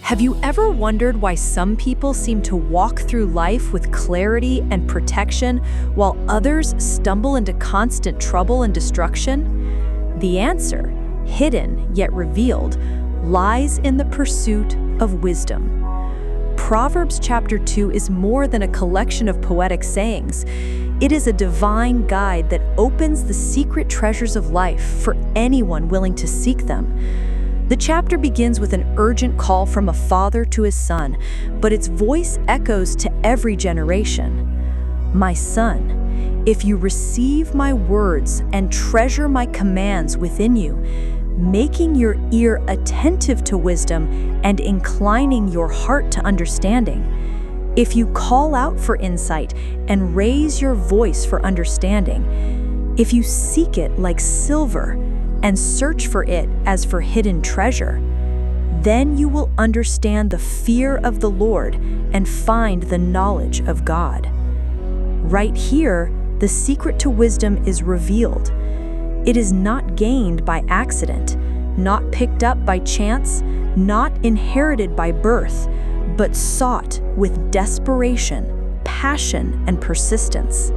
Have you ever wondered why some people seem to walk through life with clarity and protection while others stumble into constant trouble and destruction? The answer, hidden yet revealed, lies in the pursuit of wisdom. Proverbs Chapter 2 is more than a collection of poetic sayings. It is a divine guide that opens the secret treasures of life for anyone willing to seek them. The chapter begins with an urgent call from a father to his son, but its voice echoes to every generation. My son, if you receive my words and treasure my commands within you, making your ear attentive to wisdom and inclining your heart to understanding, if you call out for insight and raise your voice for understanding, if you seek it like silver and search for it as for hidden treasure, then you will understand the fear of the Lord and find the knowledge of God. Right here, the secret to wisdom is revealed. It is not gained by accident, not picked up by chance, not inherited by birth, but sought with desperation, passion, and persistence.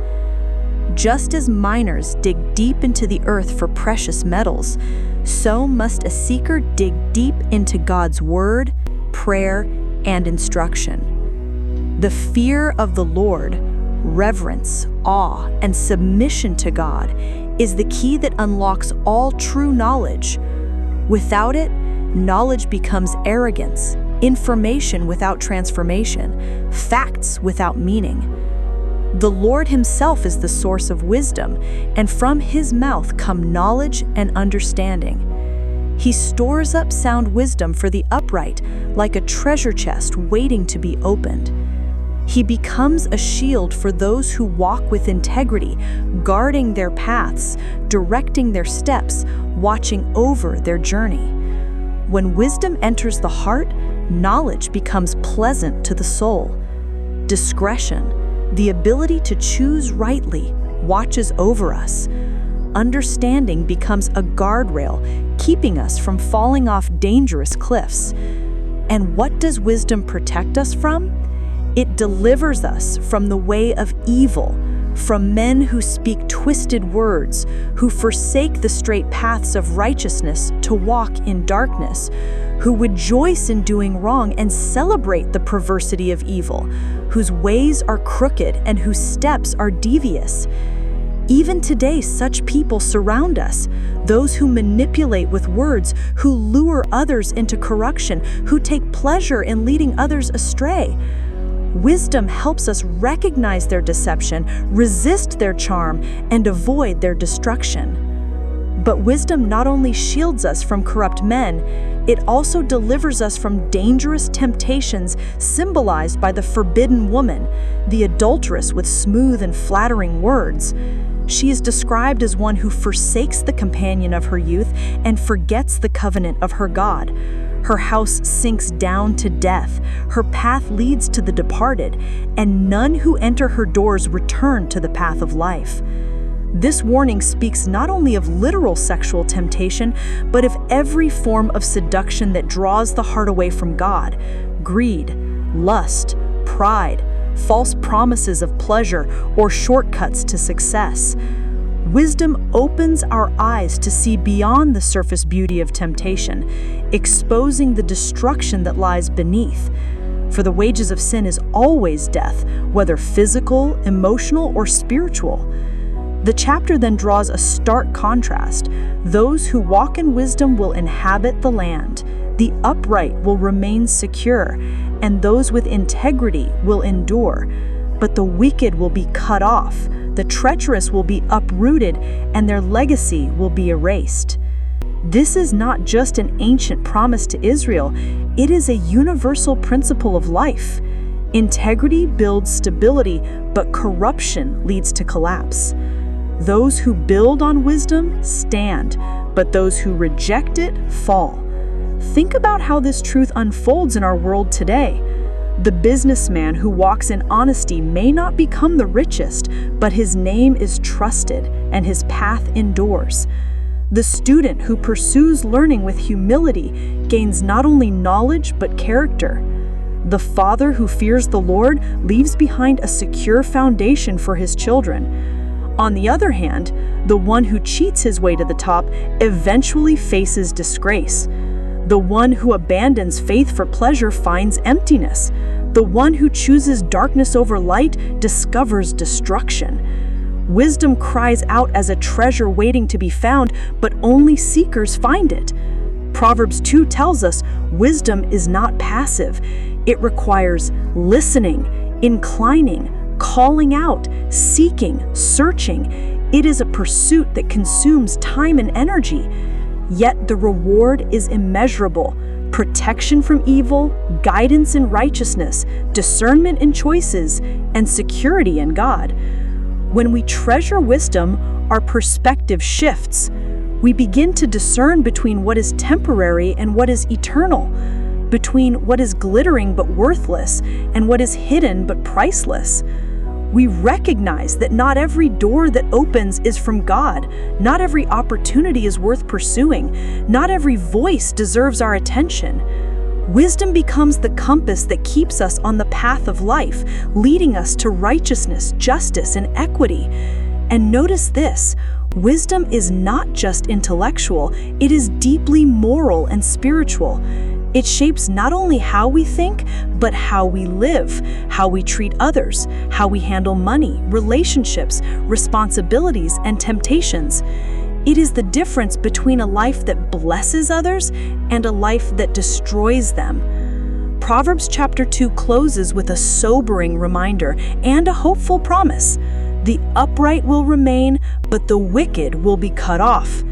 Just as miners dig deep into the earth for precious metals, so must a seeker dig deep into God's word, prayer, and instruction. The fear of the Lord, reverence, awe, and submission to God is the key that unlocks all true knowledge. Without it, knowledge becomes arrogance, information without transformation, facts without meaning. The Lord himself is the source of wisdom, and from his mouth come knowledge and understanding. He stores up sound wisdom for the upright, like a treasure chest waiting to be opened. He becomes a shield for those who walk with integrity, guarding their paths, directing their steps, watching over their journey. When wisdom enters the heart, knowledge becomes pleasant to the soul. Discretion, the ability to choose rightly, watches over us. Understanding becomes a guardrail, keeping us from falling off dangerous cliffs. And what does wisdom protect us from? It delivers us from the way of evil, from men who speak twisted words, who forsake the straight paths of righteousness to walk in darkness, who rejoice in doing wrong and celebrate the perversity of evil, whose ways are crooked and whose steps are devious. Even today, such people surround us, those who manipulate with words, who lure others into corruption, who take pleasure in leading others astray. Wisdom helps us recognize their deception, resist their charm, and avoid their destruction. But wisdom not only shields us from corrupt men, it also delivers us from dangerous temptations symbolized by the forbidden woman, the adulteress with smooth and flattering words. She is described as one who forsakes the companion of her youth and forgets the covenant of her God. Her house sinks down to death, her path leads to the departed, and none who enter her doors return to the path of life. This warning speaks not only of literal sexual temptation, but of every form of seduction that draws the heart away from God: greed, lust, pride, false promises of pleasure, or shortcuts to success. Wisdom opens our eyes to see beyond the surface beauty of temptation, exposing the destruction that lies beneath. For the wages of sin is always death, whether physical, emotional, or spiritual. The chapter then draws a stark contrast. Those who walk in wisdom will inhabit the land, the upright will remain secure, and those with integrity will endure. But the wicked will be cut off, the treacherous will be uprooted, and their legacy will be erased. This is not just an ancient promise to Israel, it is a universal principle of life. Integrity builds stability, but corruption leads to collapse. Those who build on wisdom stand, but those who reject it fall. Think about how this truth unfolds in our world today. The businessman who walks in honesty may not become the richest, but his name is trusted and his path endures. The student who pursues learning with humility gains not only knowledge but character. The father who fears the Lord leaves behind a secure foundation for his children. On the other hand, the one who cheats his way to the top eventually faces disgrace. The one who abandons faith for pleasure finds emptiness. The one who chooses darkness over light discovers destruction. Wisdom cries out as a treasure waiting to be found, but only seekers find it. Proverbs 2 tells us wisdom is not passive. It requires listening, inclining, calling out, seeking, searching. It is a pursuit that consumes time and energy. Yet the reward is immeasurable. Protection from evil, guidance in righteousness, discernment in choices, and security in God. When we treasure wisdom, our perspective shifts. We begin to discern between what is temporary and what is eternal, between what is glittering but worthless and what is hidden but priceless. We recognize that not every door that opens is from God. Not every opportunity is worth pursuing. Not every voice deserves our attention. Wisdom becomes the compass that keeps us on the path of life, leading us to righteousness, justice, and equity. And notice this, wisdom is not just intellectual, it is deeply moral and spiritual. It shapes not only how we think, but how we live, how we treat others, how we handle money, relationships, responsibilities, and temptations. It is the difference between a life that blesses others and a life that destroys them. Proverbs Chapter 2 closes with a sobering reminder and a hopeful promise. The upright will remain, but the wicked will be cut off.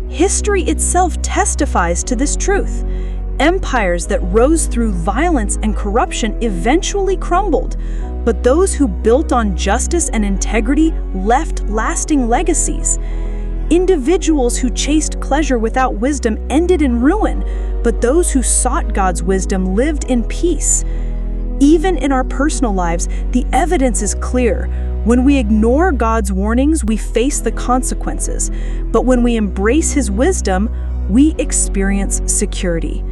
History itself testifies to this truth. Empires that rose through violence and corruption eventually crumbled, but those who built on justice and integrity left lasting legacies. Individuals who chased pleasure without wisdom ended in ruin, but those who sought God's wisdom lived in peace. Even in our personal lives, the evidence is clear. When we ignore God's warnings, we face the consequences. But when we embrace His wisdom, we experience security.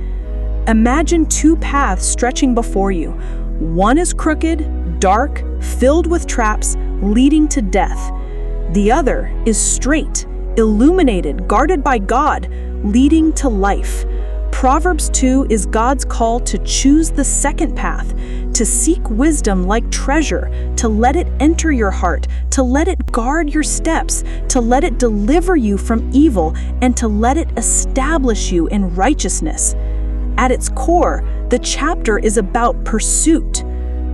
Imagine two paths stretching before you. One is crooked, dark, filled with traps, leading to death. The other is straight, illuminated, guarded by God, leading to life. Proverbs 2 is God's call to choose the second path, to seek wisdom like treasure, to let it enter your heart, to let it guard your steps, to let it deliver you from evil, and to let it establish you in righteousness. At its core, the chapter is about pursuit.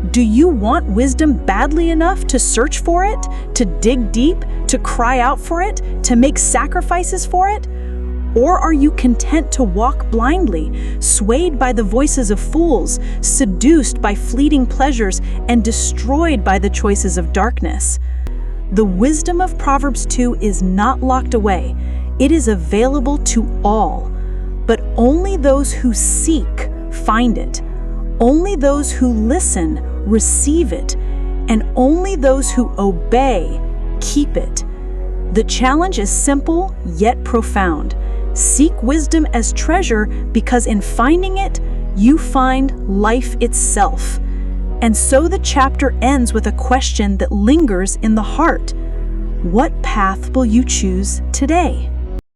Do you want wisdom badly enough to search for it, to dig deep, to cry out for it, to make sacrifices for it? Or are you content to walk blindly, swayed by the voices of fools, seduced by fleeting pleasures, and destroyed by the choices of darkness? The wisdom of Proverbs 2 is not locked away. It is available to all, but only those who seek find it. Only those who listen receive it, and only those who obey keep it. The challenge is simple yet profound. Seek wisdom as treasure because in finding it, you find life itself. And so the chapter ends with a question that lingers in the heart. What path will you choose today?